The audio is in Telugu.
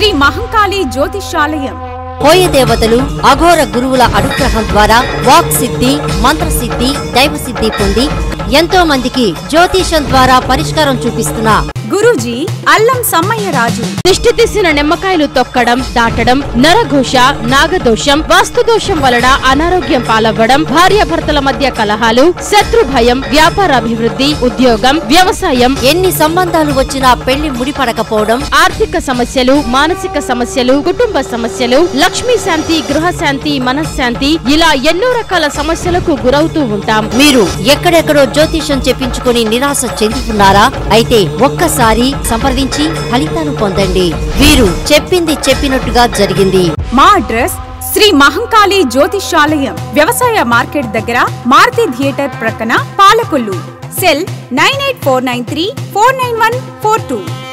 శ్రీ మహంకాళి జ్యోతిషాలయం. కోయ దేవతలు అఘోర గురువుల అనుగ్రహం ద్వారా వాక్ సిద్ధి, మంత్రసిద్ధి, దైవసిద్ధి పొంది ఎంతో మందికి జ్యోతిషం ద్వారా పరిష్కారం చూపిస్తున్న గురూజీ అల్లం సమ్మయ్య రాజు. దిష్టి తీసిన నిమ్మకాయలు తొక్కడం, దాటడం, నరఘోష, నాగదోషం, వాస్తుదోషం వలన అనారోగ్యం పాలవ్వడం, భార్యాభర్తల మధ్య కలహాలు, శత్రు భయం, వ్యాపారాభివృద్ధి, ఉద్యోగం, వ్యవసాయం, ఎన్ని సంబంధాలు వచ్చినా పెళ్లి ముడిపడకపోవడం, ఆర్థిక సమస్యలు, మానసిక సమస్యలు, కుటుంబ సమస్యలు, లక్ష్మీ శాంతి, గృహశాంతి, మనశ్శాంతి, ఇలా ఎన్నో రకాల సమస్యలకు గురవుతూ ఉంటాం. మీరు ఎక్కడెక్కడో జ్యోతిషం చెప్పించుకుని నిరాశ చెంది ఉన్నారా? అయితే ఒక్కసారి సంప్రదించి ఫలితాలు పొందండి. వీరు చెప్పింది చెప్పినట్టుగా జరిగింది. మా అడ్రస్ శ్రీ మహంకాళి జ్యోతిషాలయం, వ్యవసాయ మార్కెట్ దగ్గర, మారుతి థియేటర్ ప్రక్కన, పాలకొల్లు. సెల్ 9849349142.